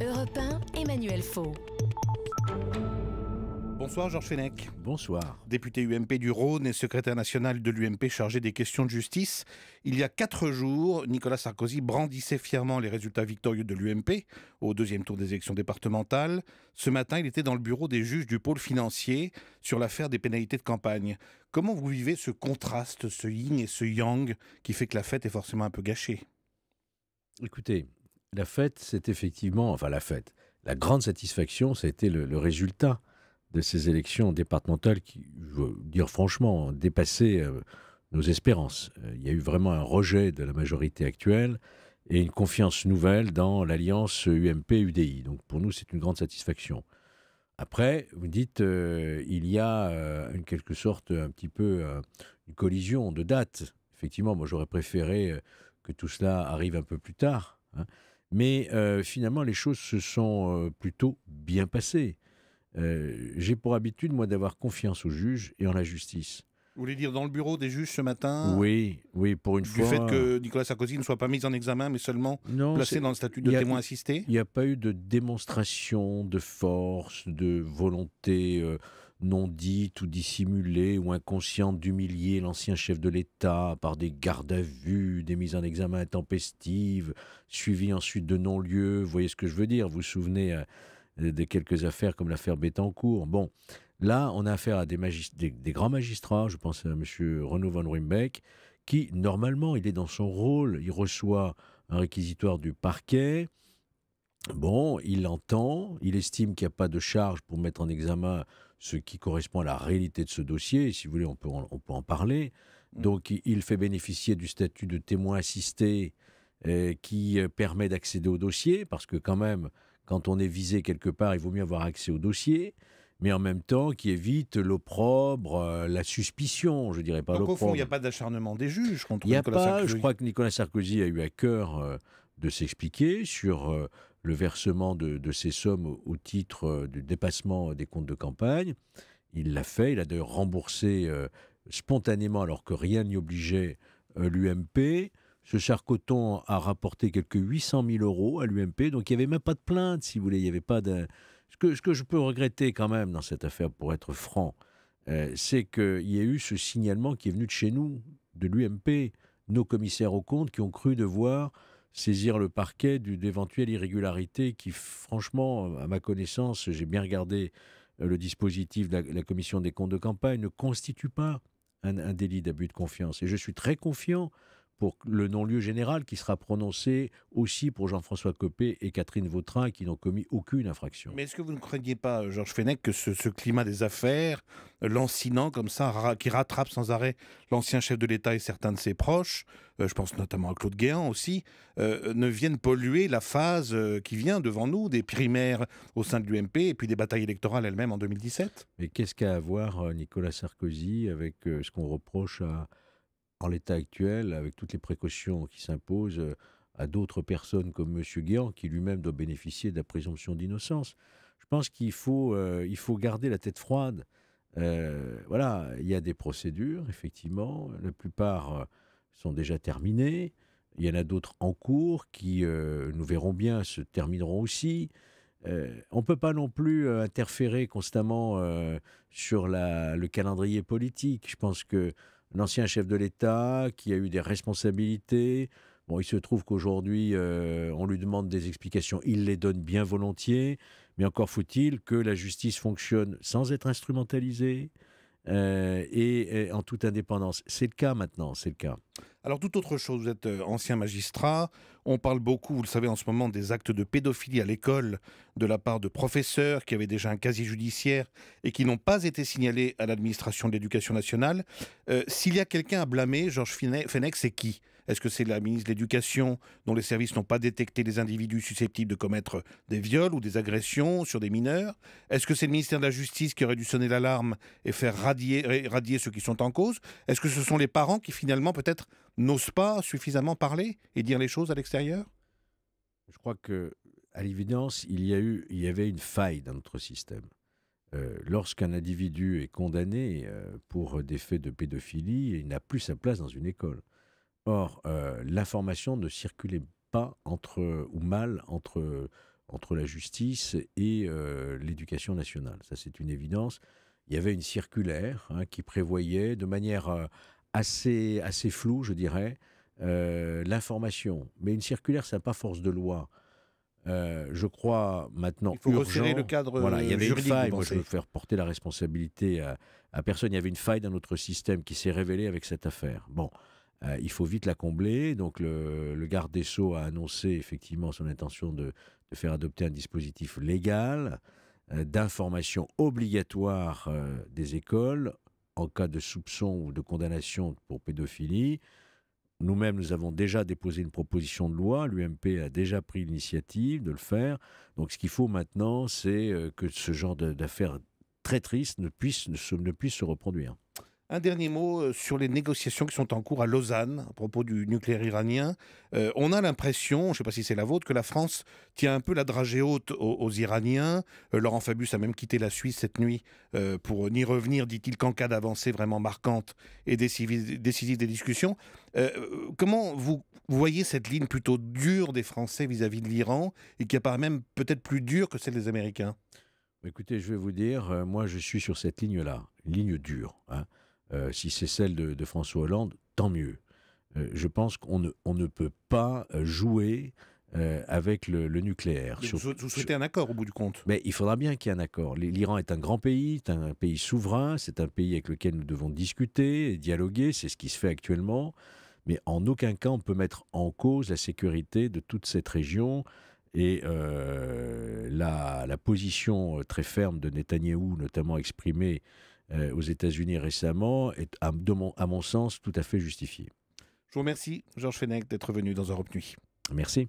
Europe 1, Emmanuel Faux. Bonsoir Georges Fenech. Bonsoir. Député UMP du Rhône et secrétaire national de l'UMP chargé des questions de justice. Il y a 4 jours, Nicolas Sarkozy brandissait fièrement les résultats victorieux de l'UMP au deuxième tour des élections départementales. Ce matin, il était dans le bureau des juges du pôle financier sur l'affaire des pénalités de campagne. Comment vous vivez ce contraste, ce yin et ce yang qui fait que la fête est forcément un peu gâchée? Écoutez, la fête, c'est effectivement... Enfin, la fête. La grande satisfaction, ça a été le résultat de ces élections départementales qui, je veux dire franchement, ont dépassé nos espérances. Il y a eu vraiment un rejet de la majorité actuelle et une confiance nouvelle dans l'alliance UMP-UDI. Donc pour nous, c'est une grande satisfaction. Après, vous dites, il y a en quelque sorte un petit peu une collision de dates. Effectivement, moi j'aurais préféré que tout cela arrive un peu plus tard, hein. Mais finalement, les choses se sont plutôt bien passées. J'ai pour habitude, moi, d'avoir confiance aux juges et en la justice. Vous voulez dire dans le bureau des juges ce matin? Oui, pour une fois... Du fait que Nicolas Sarkozy ne soit pas mis en examen, mais seulement placé dans le statut de témoin assisté? Il n'y a pas eu de démonstration de force, de volonté non dite ou dissimulée ou inconsciente d'humilier l'ancien chef de l'État par des gardes à vue, des mises en examen intempestives, suivies ensuite de non-lieux. Vous voyez ce que je veux dire? Vous vous souvenez de quelques affaires comme l'affaire Bettencourt. Bon, là, on a affaire à des grands magistrats, je pense à M. Renaud von Ruymbeck, qui, normalement, il est dans son rôle, il reçoit un réquisitoire du parquet. Bon, il l'entend, il estime qu'il n'y a pas de charge pour mettre en examen ce qui correspond à la réalité de ce dossier. Et si vous voulez, on peut en parler. Donc, il fait bénéficier du statut de témoin assisté qui permet d'accéder au dossier, parce que quand même, quand on est visé quelque part, il vaut mieux avoir accès au dossier, mais en même temps qui évite l'opprobre, la suspicion, je dirais pas l'opprobre. Donc au fond, il n'y a pas d'acharnement des juges contre Nicolas Nicolas Sarkozy. Je crois que Nicolas Sarkozy a eu à cœur de s'expliquer sur le versement de ces sommes au titre du dépassement des comptes de campagne. Il l'a fait, il a d'ailleurs remboursé spontanément, alors que rien n'y obligeait, l'UMP. Ce Charcoton a rapporté quelques 800 000 € à l'UMP, donc il n'y avait même pas de plainte, si vous voulez. Il y avait pas de... Ce que je peux regretter quand même dans cette affaire, pour être franc, c'est qu'il y a eu ce signalement qui est venu de chez nous, de l'UMP, nos commissaires aux comptes qui ont cru devoir saisir le parquet d'éventuelles irrégularités qui, franchement, à ma connaissance, j'ai bien regardé le dispositif de la commission des comptes de campagne, ne constitue pas un délit d'abus de confiance. Et je suis très confiant pour le non-lieu général qui sera prononcé aussi pour Jean-François Copé et Catherine Vautrin qui n'ont commis aucune infraction. Mais est-ce que vous ne craignez pas, Georges Fenech, que ce climat des affaires, lancinant comme ça, qui rattrape sans arrêt l'ancien chef de l'État et certains de ses proches, je pense notamment à Claude Guéant aussi, ne vienne polluer la phase qui vient devant nous, des primaires au sein de l'UMP et puis des batailles électorales elles-mêmes en 2017? Mais qu'est-ce qu'a à voir Nicolas Sarkozy avec ce qu'on reproche en l'état actuel, avec toutes les précautions qui s'imposent à d'autres personnes comme M. Guéant, qui lui-même doit bénéficier de la présomption d'innocence? Je pense qu'il faut garder la tête froide. Voilà, il y a des procédures, effectivement. La plupart sont déjà terminées. Il y en a d'autres en cours qui, nous verrons bien, se termineront aussi. On ne peut pas non plus interférer constamment sur le calendrier politique. Je pense que l'ancien chef de l'État, qui a eu des responsabilités, bon, il se trouve qu'aujourd'hui, on lui demande des explications. Il les donne bien volontiers, mais encore faut-il que la justice fonctionne sans être instrumentalisée et en toute indépendance. C'est le cas maintenant, c'est le cas. Alors, toute autre chose, vous êtes ancien magistrat, on parle beaucoup, vous le savez en ce moment, des actes de pédophilie à l'école de la part de professeurs qui avaient déjà un casier judiciaire et qui n'ont pas été signalés à l'administration de l'Éducation nationale. S'il y a quelqu'un à blâmer, Georges Fenech, c'est qui? Est-ce que c'est la ministre de l'Éducation, dont les services n'ont pas détecté les individus susceptibles de commettre des viols ou des agressions sur des mineurs? Est-ce que c'est le ministère de la Justice qui aurait dû sonner l'alarme et faire radier ceux qui sont en cause? Est-ce que ce sont les parents qui finalement peut-être n'osent pas suffisamment parler et dire les choses à l'extérieur? Je crois que, à l'évidence, il y avait une faille dans notre système. Lorsqu'un individu est condamné pour des faits de pédophilie, il n'a plus sa place dans une école. Or, l'information ne circulait pas entre entre la justice et l'éducation nationale. Ça, c'est une évidence. Il y avait une circulaire qui prévoyait de manière assez floue, je dirais, l'information. Mais une circulaire, ça n'a pas force de loi. Je crois maintenant Il faut urgent. resserrer le cadre Voilà, il y avait une juridique, faille. vous Moi, je pensez? veux faire porter la responsabilité à personne. Il y avait une faille dans notre système qui s'est révélée avec cette affaire. Bon, il faut vite la combler. Donc, le garde des Sceaux a annoncé effectivement son intention de faire adopter un dispositif légal d'information obligatoire des écoles en cas de soupçon ou de condamnation pour pédophilie. Nous-mêmes, nous avons déjà déposé une proposition de loi. L'UMP a déjà pris l'initiative de le faire. Donc, ce qu'il faut maintenant, c'est que ce genre d'affaires très tristes ne puisse se reproduire. Un dernier mot sur les négociations qui sont en cours à Lausanne à propos du nucléaire iranien. On a l'impression, je ne sais pas si c'est la vôtre, que la France tient un peu la dragée haute aux Iraniens. Laurent Fabius a même quitté la Suisse cette nuit pour n'y revenir, dit-il, qu'en cas d'avancée vraiment marquante et décisive des discussions. Comment vous voyez cette ligne plutôt dure des Français vis-à-vis de l'Iran et qui apparaît même peut-être plus dure que celle des Américains? Écoutez, je vais vous dire, moi je suis sur cette ligne-là, une ligne dure. Si c'est celle de François Hollande, tant mieux. Je pense qu'on ne peut pas jouer avec le nucléaire. Vous souhaitez un accord au bout du compte? Mais il faudra bien qu'il y ait un accord. L'Iran est un grand pays, c'est un pays souverain, c'est un pays avec lequel nous devons discuter, dialoguer, c'est ce qui se fait actuellement. Mais en aucun cas on peut mettre en cause la sécurité de toute cette région. Et la position très ferme de Netanyahou, notamment exprimée aux États-Unis récemment, est, à mon sens, tout à fait justifiée. Je vous remercie, Georges Fenech, d'être venu dans Europe Nuit. Merci.